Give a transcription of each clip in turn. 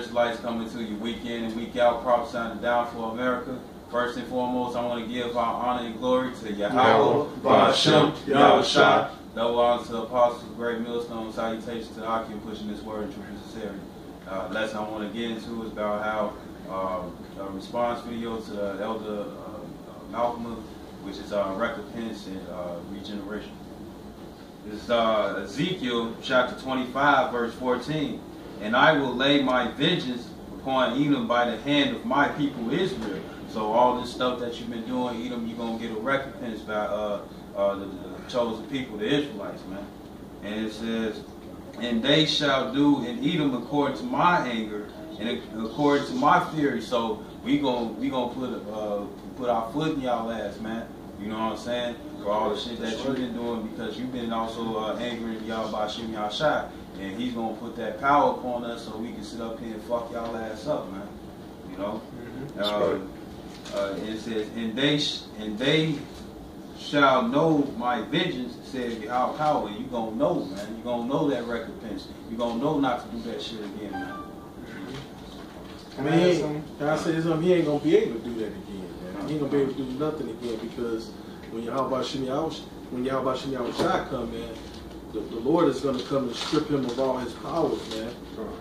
Israelites coming to you week in and week out, prophesying the downfall of America. First and foremost, I want to give our honor and glory to Yahweh, Ba'ashem, Yahushua. Double honor to the apostles, great millstone, salutations to the Akim pushing this word in truth and sincerity. Lesson I want to get into is about how a response video to the Elder Malcolm, which is Recompense and Regeneration. This is Ezekiel chapter 25, verse 14. And I will lay my vengeance upon Edom by the hand of my people Israel. So all this stuff that you've been doing, Edom, you're going to get a recompense by the chosen people, the Israelites, man. And it says, and they shall do in Edom according to my anger and according to my fury. So we gonna put our foot in y'all ass, man. You know what I'm saying? For all the shit that you've been doing, because you've been also angering y'all by shooting y'all shot. And he's gonna put that power upon us so we can sit up here and fuck y'all ass up, man. You know? It says, and they shall know my vengeance, says Yahweh power. You gonna know, man. You gonna know that recompense. You gonna know not to do that shit again, man. I mean, he ain't gonna be able to do that again, man. He ain't gonna be able to do nothing again, because when Yahweh Shai come, man, the Lord is gonna come and strip him of all his powers, man.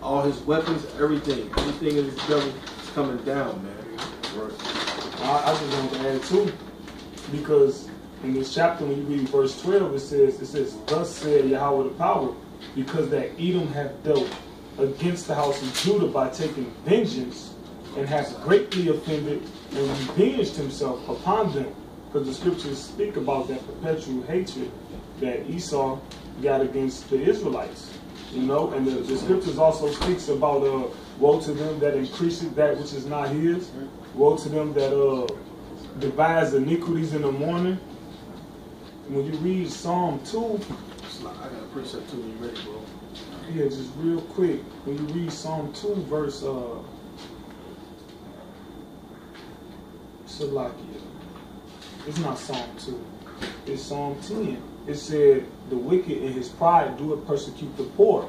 All his weapons, everything in his devil is coming down, man. I just want to add too, because in this chapter, when you read verse 12, it says, thus said Yahweh the power, because that Edom hath dealt against the house of Judah by taking vengeance, and hath greatly offended and revenged himself upon them. Because the scriptures speak about that perpetual hatred that Esau got against the Israelites. You know, and the scriptures also speaks about woe to them that increases that which is not his. Woe to them that devise iniquities in the morning. When you read Psalm 2, I got a precept too when you ready, bro. Yeah, just real quick. When you read Psalm 2, verse Salakia. It's not Psalm 2. It's Psalm 10. It said, the wicked in his pride doeth persecute the poor.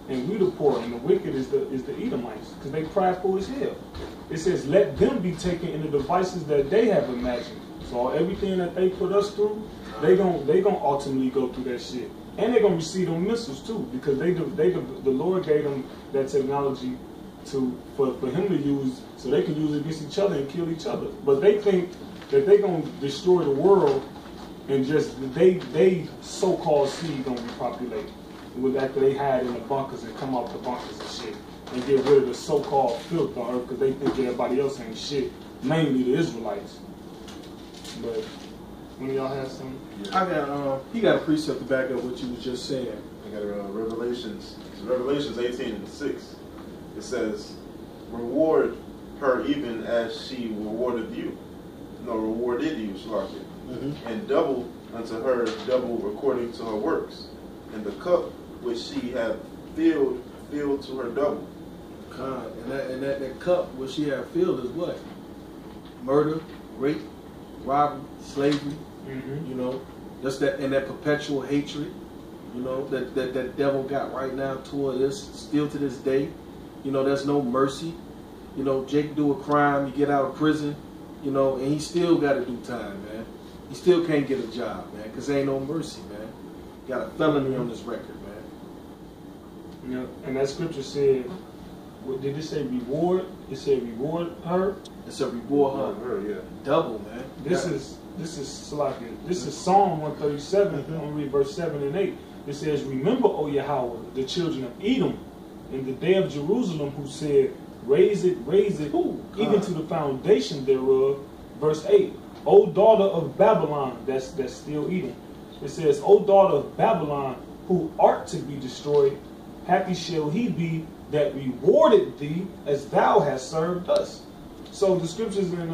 And we the poor, and the wicked is the Edomites, because they prideful as hell. It says, let them be taken in the devices that they have imagined. So everything that they put us through, they gonna ultimately go through that shit. And they're gonna receive them missiles too, because the Lord gave them that technology for him to use, so they can use it against each other and kill each other. But they think that they're gonna destroy the world, and just they so-called seed gonna repopulate. With after they hide in the bunkers and come out the bunkers and shit, and get rid of the so-called filth on earth, because they think everybody else ain't shit, mainly the Israelites. But when y'all have some, He got a precept to back up what you was just saying. I got Revelations 18:6. It says, reward her even as she rewarded you. No, rewarded you, Shalaki. And double unto her double according to her works. And the cup which she had filled to her double. And that cup which she had filled is what? Murder, rape, robbery, slavery. You know, just that, and that perpetual hatred. You know, that devil got right now toward us, still to this day. You know, there's no mercy. You know, Jake do a crime, you get out of prison, you know, and he still got to do time, man. He still can't get a job, man, because there ain't no mercy, man. Got a felony on this record, man. Yeah, and that scripture said, what, did it say reward? It said reward her. It said reward her, yeah. Double, man. This is Psalm 137. I'm gonna read verse 7 and 8. It says, remember, O Yahweh, the children of Edom, in the day of Jerusalem, who said, raise it, even to the foundation thereof. Verse 8. O daughter of Babylon, that's still Edom. It says, O daughter of Babylon, who art to be destroyed, happy shall he be that rewarded thee as thou hast served us. So the scriptures in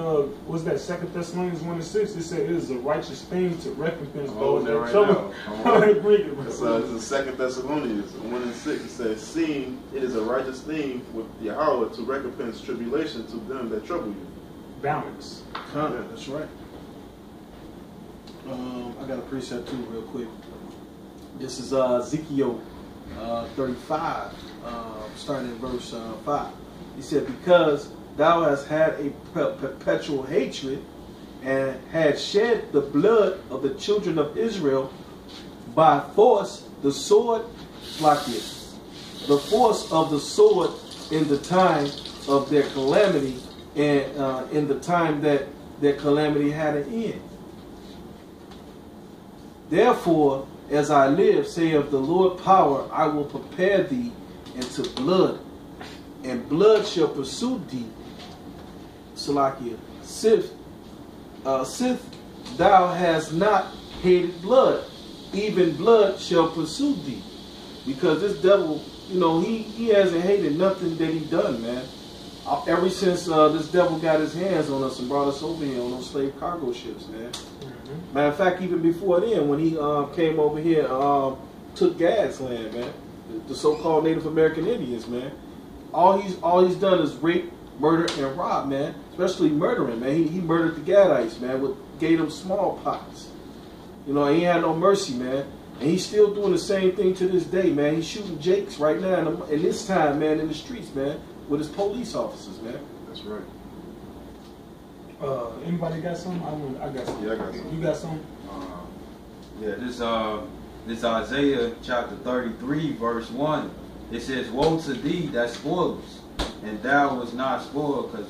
what's that, 2 Thessalonians 1:6, it said it is a righteous thing to recompense those that right trouble. It's 2 Thessalonians 1:6. It says, seeing it is a righteous thing with Yahweh to recompense tribulation to them that trouble you. Balance. Yeah, that's right. I got a precept too real quick. This is Ezekiel 35. starting in verse 5. He said, because thou hast had a perpetual hatred and had shed the blood of the children of Israel by force, the sword, like it, the force of the sword in the time of their calamity, and in the time that their calamity had an end. Therefore, as I live, saith the Lord power, I will prepare thee into blood, and blood shall pursue thee. Salakia, sith thou hast not hated blood, even blood shall pursue thee. Because this devil, he hasn't hated nothing that he done, man. Ever since this devil got his hands on us and brought us over here on those slave cargo ships, man. Mm-hmm. Matter of fact, even before then, when he came over here, took Gad's land, man, the so-called Native American Indians, man. All he's done is rape, murder, and rob, man. Especially murdering, man. He murdered the Gadites, man. Gave them smallpox. He ain't had no mercy, man. And he's still doing the same thing to this day, man. He's shooting Jakes right now, in this time, man, in the streets, man, with his police officers, man. That's right. Anybody got something? I got something. Yeah, I got something. You got something? This Isaiah chapter 33, verse 1. It says, woe to thee that spoilest, and thou was not spoiled, because,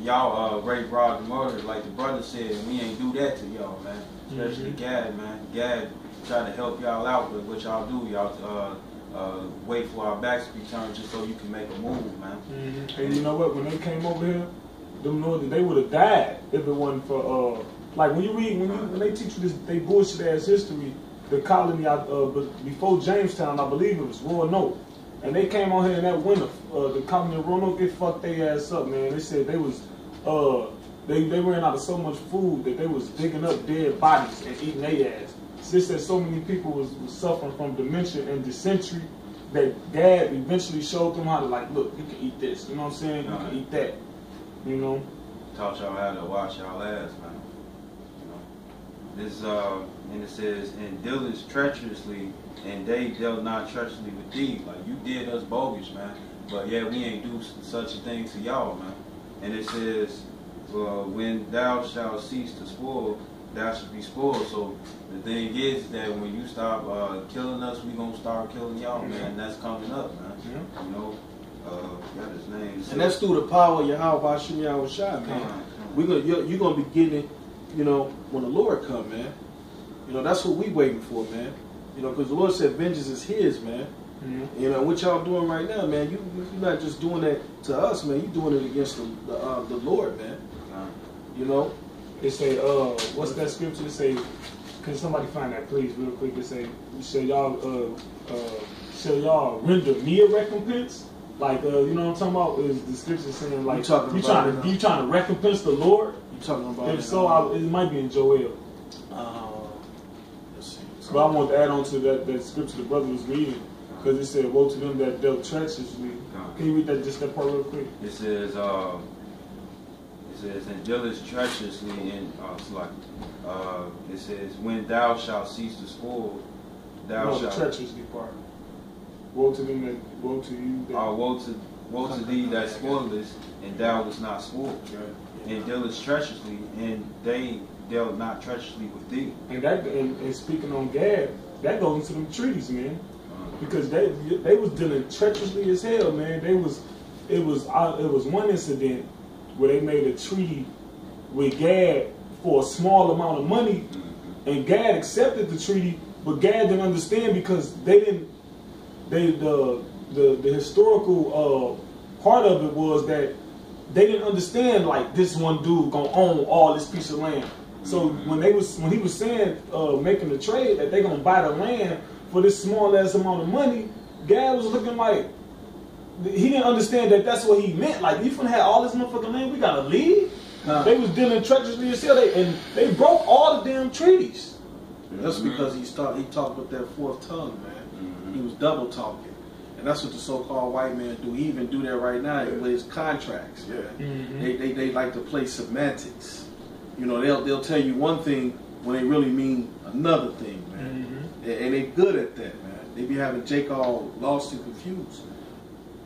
y'all rape, robbed, and murdered, like the brother said, and we ain't do that to y'all, man. Especially Gad, man. Gad tried to help y'all out, but what y'all do, y'all wait for our backs to be turned just so you can make a move, man. Mm-hmm. And you know what? When they came over here, them Northern, they would have died if it wasn't for like when you read when they teach you this they bullshit ass history. The colony before Jamestown, I believe it was Roanoke, and they came on here in that winter. The colony of Roanoke, they fucked their ass up, man. They said they was they ran out of so much food that they was digging up dead bodies and eating their ass. They said so many people was suffering from dementia and dysentery that Dad eventually showed them how to, like, look, you can eat this, you know what I'm saying? You can eat that, Taught y'all how to wash y'all ass, man. This and it says, and dealers treacherously, and they dealt not treacherously with thee. Like, you did us bogus, man. But yeah, we ain't do such a thing to y'all, man. And it says, when thou shalt cease to spoil, thou should be spoiled. So the thing is that when you stop killing us, we gonna start killing y'all, man. And that's coming up, man. Got his name. And that's through the power of Yahweh Hashem Yahweh Shai, man. You're gonna be getting it, when the Lord come, man. That's what we waiting for, man. Because the Lord said vengeance is His, man. Mm-hmm. What y'all doing right now, man? You're not just doing that to us, man. You're doing it against the Lord, man. They say, what's that scripture? They say, can somebody find that, please, real quick? They say, shall y'all render me a recompense? Like, you know what I'm talking about? Is the scripture saying, like, you trying to recompense the Lord? You talking about? If so, it might be in Joel. Let's see. But I want to add on to that scripture the brother was reading, because it said, woe to them that dealt treacherously. Can you read that part real quick? It says, and dealers treacherously in it says, when thou shalt cease to spoil, thou shalt. The treacherously part. Woe to them that, woe to you that. Woe to thee that spoilest, and thou was not spoiled. And dealers treacherously, and they dealt not treacherously with thee. And speaking on Gad, that goes into them treaties, man. Because they was dealing treacherously as hell, man. It was one incident where they made a treaty with Gad for a small amount of money, and Gad accepted the treaty, but Gad didn't understand because the historical part of it was that they didn't understand, like, this one dude gonna own all this piece of land. So when he was saying making the trade that they gonna buy the land for this small ass amount of money, Gad was looking like he didn't understand that that's what he meant. Like, you finna have all this motherfucking land, we gotta leave. They was dealing treacherously as hell, and they broke all the damn treaties. That's because he talked with that fourth tongue, man. He was double talking. And that's what the so-called white man do. He even do that right now with his contracts. They like to play semantics. They'll tell you one thing when they really mean another thing, man. And they good at that, man. They be having Jake all lost and confused.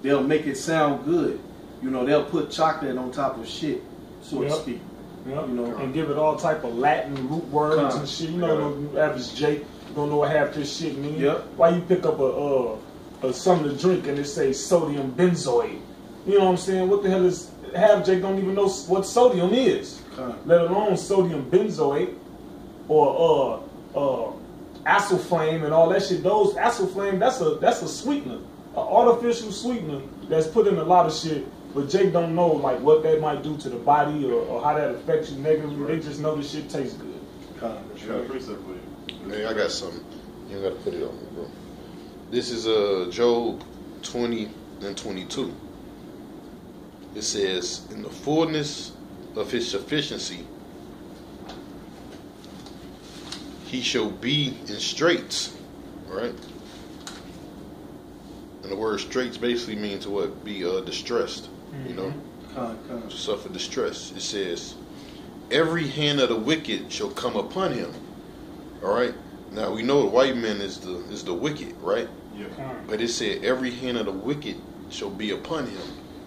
They'll make it sound good. You know, they'll put chocolate on top of shit, so to speak. Yep. You know, and give it all type of Latin root words and shit. You know, the average Jake don't know what half this shit means. Yep. Why you pick up a something to drink and it say sodium benzoate? You know what I'm saying? What the hell is half Jake don't even know what sodium is, let alone sodium benzoate or acylflame and all that shit. Those acylflame, that's a sweetener, an artificial sweetener that's put in a lot of shit. But Jake don't know like what that might do to the body or how that affects you negatively. They just know the shit tastes good. Hey, I got something. You gotta put it on me, bro. This is Job 20 and 22. It says, in the fullness of his sufficiency, he shall be in straits, right? And the word straits basically means to what? Be distressed, you know? To suffer distress. It says, every hand of the wicked shall come upon him. All right? Now, we know the white man is the wicked, right? Yeah. But it said, every hand of the wicked shall be upon him.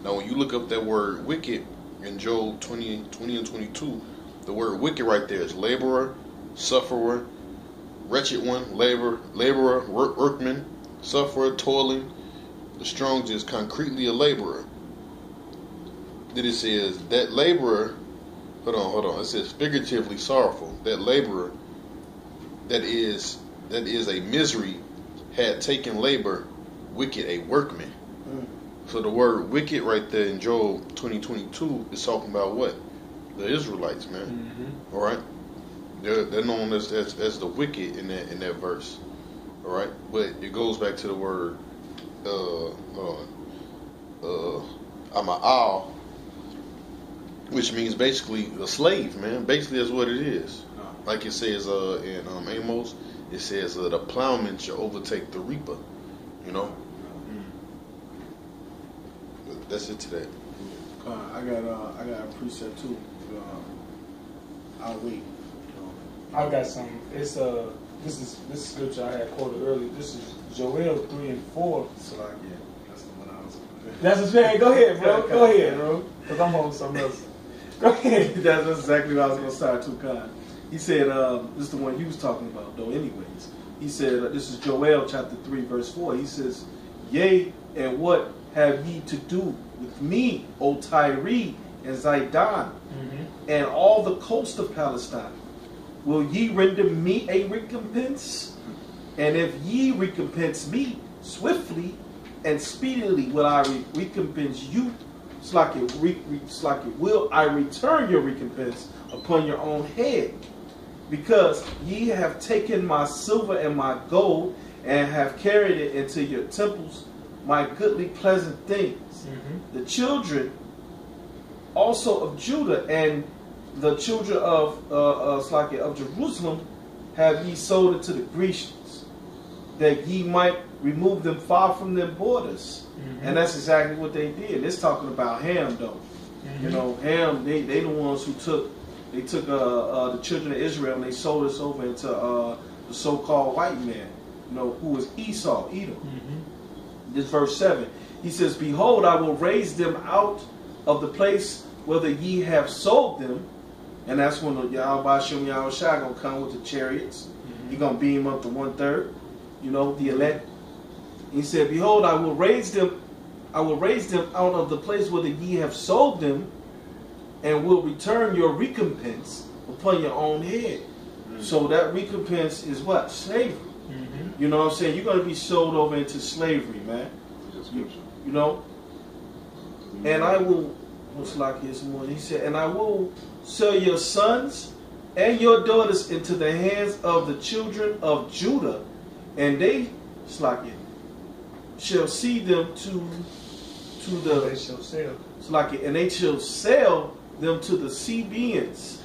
Now, when you look up that word wicked in Job 20 and 22, the word wicked right there is laborer, sufferer, wretched one, laborer, workman, sufferer, toiling. The Strong's is concretely a laborer. Then it says, that laborer, hold on. It says figuratively sorrowful. That laborer, that is a misery, had taken labor, wicked, a workman. So the word wicked right there in Job 20:22 is talking about what? The Israelites, man. All right, they're known as the wicked in that verse. All right, but it goes back to the word Ama'al, which means basically a slave, man. Basically, that's what it is. Like it says in Amos, it says the plowman shall overtake the reaper. You know. That's it today. I got a precept too. I'll wait. I got some. It's this scripture I had quoted earlier. This is Joel 3 and 4. So yeah, that's the one I was. That's what saying. Go ahead, bro. Go ahead, bro. Because I'm on something else. Go ahead. That's exactly what I was going to start too, Khan. He said, this is the one he was talking about, though, anyways. He said, this is Joel chapter 3, verse 4. He says, yea, and what have ye to do with me, O Tyre and Zidon, and all the coast of Palestine? Will ye render me a recompense? And if ye recompense me swiftly and speedily, will I recompense you? It's like it will I return your recompense upon your own head, because ye have taken my silver and my gold, and have carried it into your temples, my goodly pleasant things. The children also of Judah and the children of Jerusalem have ye sold it to the Grecians, that ye might remove them far from their borders. And that's exactly what they did. It's talking about Ham, though. You know, Ham, they the ones who took the children of Israel and they sold us over into the so-called white man, you know, who was Esau, Edom. This verse 7. He says, behold, I will raise them out of the place whither ye have sold them. And that's when the Yahweh Shem Yahushua going to come with the chariots. He's going to beam up to 1/3, you know, the elect. He said, behold, I will raise them out of the place whither ye have sold them, and will return your recompense upon your own head. So that recompense is what? Slavery. You know what I'm saying? You're going to be sold over into slavery, man. You know? And I will, what's like his one? He said, and I will sell your sons and your daughters into the hands of the children of Judah, and they, it's like it, shall see them to the, They shall sell. it's like it, and they shall sell them to the Sabaeans,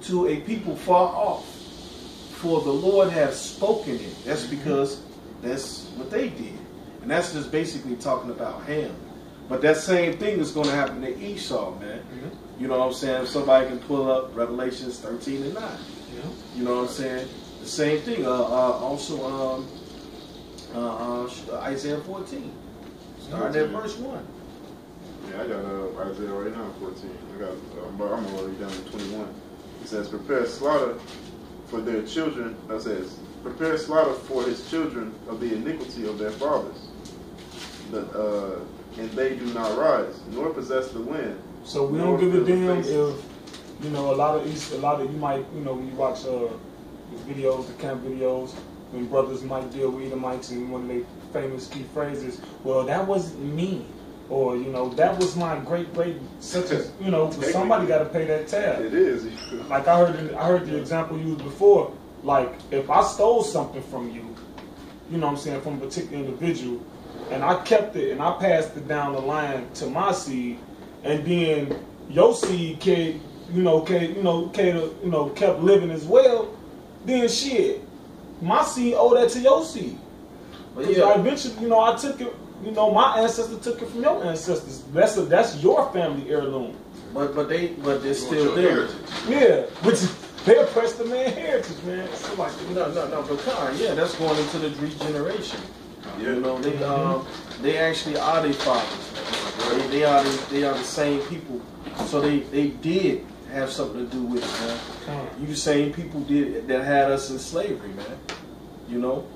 to a people far off. For the Lord has spoken it. That's because that's what they did. And that's just basically talking about Ham. But that same thing is going to happen to Esau, man. You know what I'm saying? Somebody can pull up Revelations 13 and 9. You know what I'm saying? The same thing. Also, Isaiah 14, starting at verse 1. Yeah, I got Isaiah right now, 14. I'm already down to 21. It says, prepare slaughter for their children. That says, prepare slaughter for his children of the iniquity of their fathers. And they do not rise, nor possess the land. So we don't give a damn if, you know, a lot of you might, you know, when you watch the videos, the camp videos, when brothers might deal with Edomites and one of their famous key phrases, well, that wasn't me. Or, you know, that was my great such as, you know, somebody got to pay that tab. It is. Like I heard the example used before. Like if I stole something from you, you know what I'm saying, from a particular individual, and I kept it and I passed it down the line to my seed, and then your seed kept living as well, then shit, my seed owe that to your seed. But yeah, eventually, you know, I took it. You know, my ancestor took it from your ancestors. That's your family heirloom. But they're still there. Yeah, which they oppressed the man heritage, man. So like, no, but yeah, that's going into the regeneration. Yeah. You know, they actually are their fathers. Man. They are the same people. So they did have something to do with it, man. You the same people that had us in slavery, man. You know,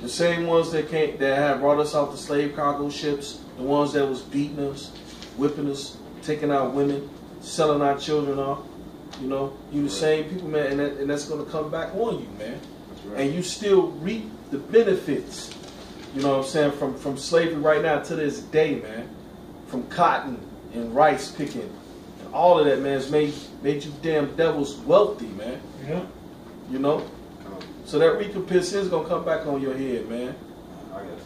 the same ones that had brought us out the slave cargo ships, the ones that was beating us, whipping us, taking our women, selling our children off. You know, you the same people, man, and that's going to come back on you, man. That's right. And you still reap the benefits. You know what I'm saying, from slavery right now to this day, man. From cotton and rice picking, and all of that, man, has made you damn devils wealthy, man. Yeah. You know. So that recompense is gonna come back on your head, man. I guess.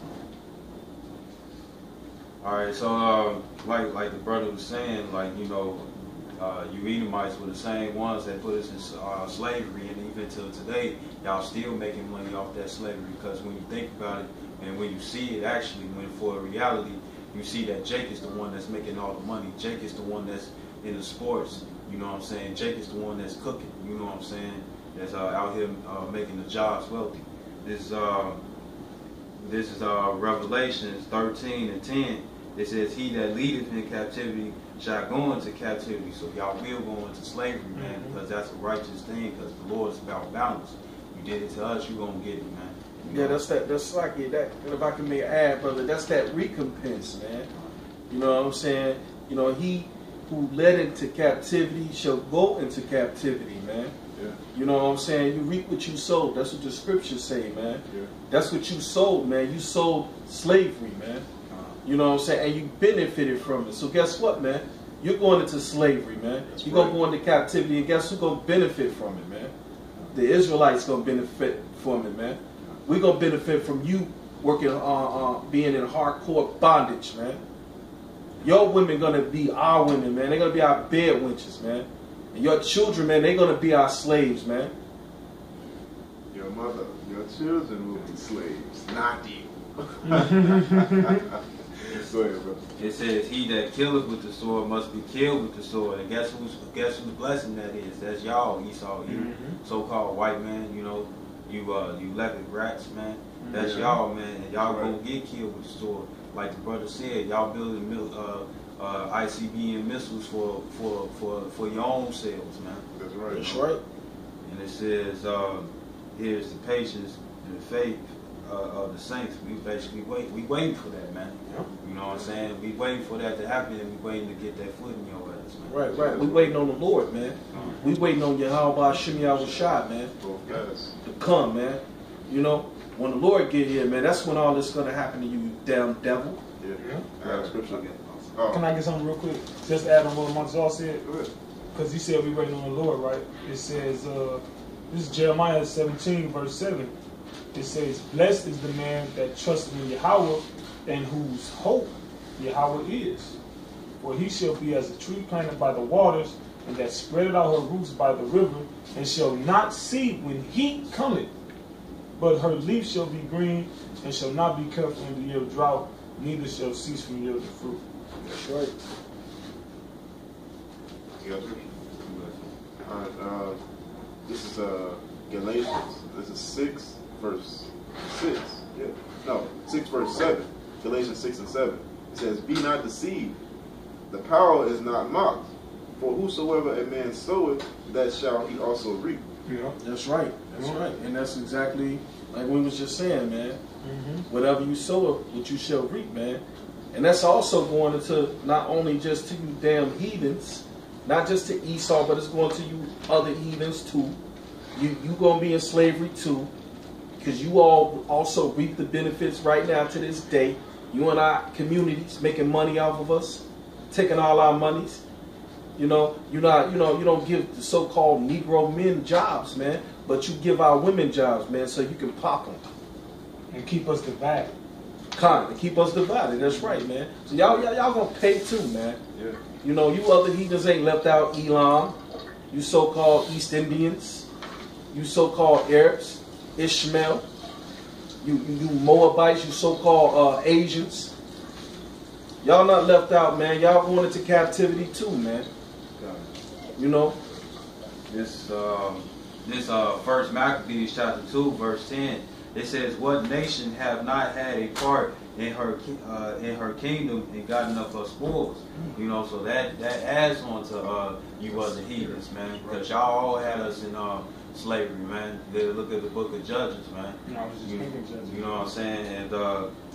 All right, so like the brother was saying, like, you know, you Edomites were the same ones that put us in slavery, and even till today, y'all still making money off that slavery. Because when you think about it, and when you see it actually, when for reality, you see that Jake is the one that's making all the money. Jake is the one that's in the sports. You know what I'm saying? Jake is the one that's cooking. You know what I'm saying? That's out here making the jobs wealthy. This is Revelations 13 and 10. It says, "He that leadeth in captivity shall go into captivity." So y'all will go into slavery, man, because that's a righteous thing. Because the Lord is about balance. You did it to us, you gonna get it, man. Yeah, that's like it. That, if I can make an ad, brother, that's that recompense, man. You know what I'm saying? You know, he who led into captivity shall go into captivity, man. Yeah. You know what I'm saying? You reap what you sowed. That's what the scriptures say, man. Yeah. That's what you sold, man. You sold slavery, man. You know what I'm saying? And you benefited from it. So guess what, man? You're going into slavery, man. You're going to go into captivity, and guess who's going to benefit from it, man? The Israelites going to benefit from it, man. We're going to benefit from you working being in hardcore bondage, man. Your women going to be our women, man. They're going to be our bed wenches, man. And your children, man, they're going to be our slaves, man. Your mother, your children will be slaves, not you. Go ahead, brother. It says, "He that killeth with the sword must be killed with the sword." And guess whose blessing that is? That's y'all, Esau, you so-called white man. You know, you leopard rats, man. That's y'all, man. And y'all gonna get killed with the sword. Like the brother said, y'all building ICBM missiles for your own selves, man. That's right. That's right. And it says, "Here's the patience and the faith of the saints." We basically waiting for that, man. Yep. You know what I'm saying? We waiting for that to happen, and we waiting to get that foot in your ass, man. Right. We waiting on the Lord, man. We waiting on Yahweh Shem Yahushua, man. Both guys. To come, man. You know, when the Lord get here, man, that's when all this is going to happen to you, you damn devil. Yeah. I got a scripture. Can I get something real quick? Just add on what Montel said. Because he said we waiting on the Lord, right? It says, this is Jeremiah 17, verse 7. It says, "Blessed is the man that trusts in Yahweh, and whose hope Yahweh is. For he shall be as a tree planted by the waters, and that spreadeth out her roots by the river, and shall not see when heat cometh. But her leaf shall be green, and shall not be cut in the year of drought, neither shall cease from yielding fruit." That's right. You got scripture? All right. This is Galatians. This is 6, verse 6. Yeah. No, 6 verse 7. Galatians 6 and 7. It says, "Be not deceived. The power is not mocked. For whosoever a man soweth, that shall he also reap." Yeah. That's right. That's right. And that's exactly like we was just saying, man. Whatever you sow, what you shall reap, man. And that's also going into not only just to you damn heathens, not just to Esau, but it's going to you other heathens too. You gonna be in slavery too, because you all also reap the benefits right now to this day. You and our communities making money off of us, taking all our monies. You know, you don't give the so-called Negro men jobs, man, but you give our women jobs, man, so you can pop them And keep us divided. to keep us divided. That's right, man. So y'all gonna pay too, man. Yeah. You know, you other heathens ain't left out Elam. You so-called East Indians. You so-called Arabs, Ishmael. You Moabites. You so-called Asians. Y'all not left out, man. Y'all going into captivity too, man. You know. This First Maccabees chapter 2 verse 10. It says, "What nation have not had a part in her kingdom and gotten up her spoils?" You know, so that adds on to you other heathens, man, because y'all all had us in slavery, man. You gotta look at the book of Judges, man. No, I was just thinking Judges. You know what I'm saying? And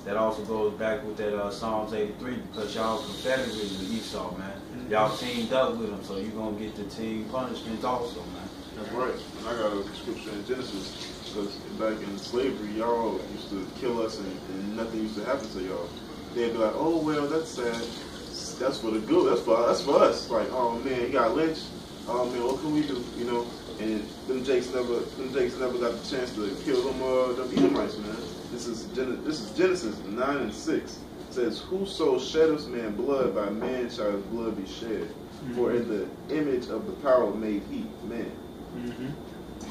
that also goes back with that Psalms 83, because y'all confederated with Esau, man. Y'all teamed up with him, so you're gonna get the team punishments also, man. That's right. And I got a scripture in Genesis, because back in slavery, y'all used to kill us and nothing used to happen to y'all. They'd be like, "Oh, well, that's sad. That's for the good. That's for us." Like, "Oh, man, he got lynched. Oh, man, what can we do?" You know? And them Jakes never got the chance to kill them Edomites, man. This is Genesis 9 and 6. It says, "Whoso sheddeth man blood, by man shall his blood be shed. For in the image of the power made he man." You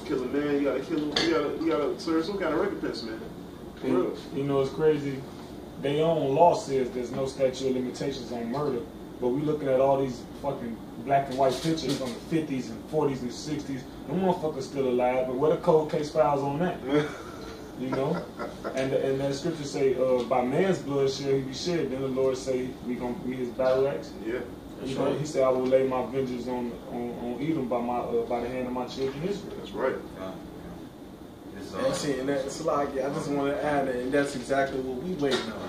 kill a man, you gotta kill him. You gotta serve some kind of recompense, man. For real. You know, it's crazy. Their own law says there's no statute of limitations on murder, but we looking at all these fucking black and white pictures from the 50s and 40s and 60s. Them motherfuckers still alive, but what a cold case files on that? You know, and that scripture say, "By man's blood shall he be shed." Then the Lord say, "We gonna be his battle axe." Yeah. You know, He said, "I will lay my vengeance on Edom by the hand of my children Israel." That's right. And see, and that's like, I just want to add that, and that's exactly what we waiting on,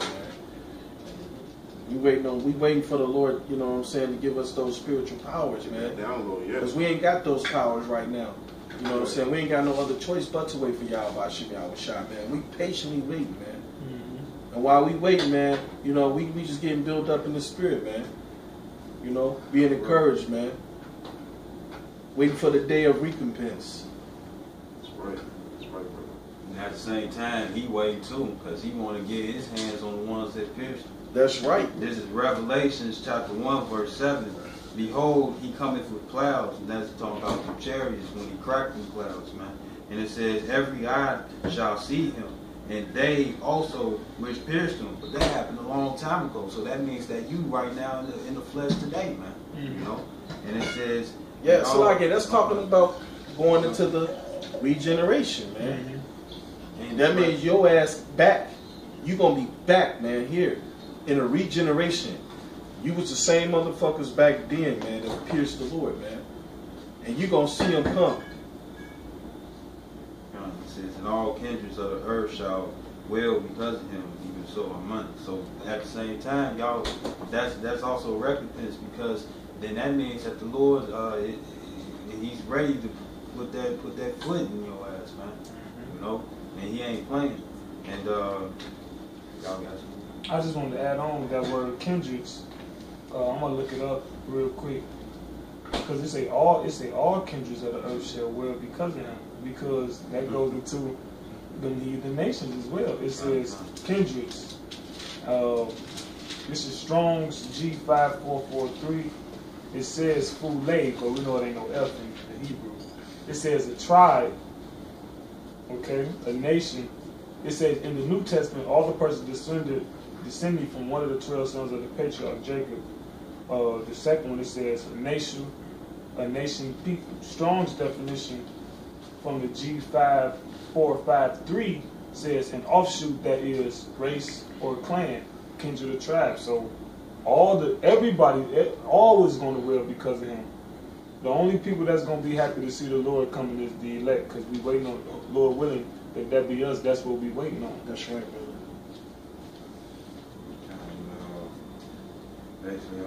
man. We waiting for the Lord, you know what I'm saying, to give us those spiritual powers, man. Download, yeah. Because we ain't got those powers right now. You know what I'm saying? We ain't got no other choice but to wait for Yahweh Shah, man. We patiently waiting, man. And while we wait, man, you know, we just getting built up in the spirit, man. You know, being encouraged, man. Waiting for the day of recompense. That's right. That's right, brother. And at the same time, he waiting too, because he want to get his hands on the ones that pierced him. That's right. This is Revelations chapter 1 verse 7. "Behold, he cometh with clouds," and that's talking about the chariots when he cracked them clouds, man. And it says, "Every eye shall see him, and they also which pierced him." But that happened a long time ago, so that means that you right now in the flesh today, man. You know. And it says, Yeah, so like that's talking about going into the regeneration, man. And that means your ass back. You gonna be back, man, here in a regeneration. You was the same motherfuckers back then, man, that pierced the Lord, man. And you gonna see him come. It says, "And all kindreds of the earth shall wail because of him, even so among." So at the same time, y'all, that's also a recompense, because then that means that the Lord, he's ready to put that foot in your ass, man. You know, and he ain't playing. And y'all got you. I just wanted to add on with that word kindreds. I'm gonna look it up real quick, because it say all kindreds of the earth shall wail because of him, because that goes into the nations as well. It says kindreds. This is Strong's G5443. It says Fulay, but we know it ain't no F in the Hebrew. It says a tribe, okay, a nation. It says in the New Testament, all the persons descending from one of the 12 sons of the patriarch Jacob. The second one, it says a nation, people. Strong's definition from the G5453 says an offshoot that is race or clan, kindred or tribe. So everybody always going to wail because of him. The only people that's going to be happy to see the Lord coming is the elect, because we waiting on, Lord willing, if that be us, that's what we waiting on. That's right, brother. Basically,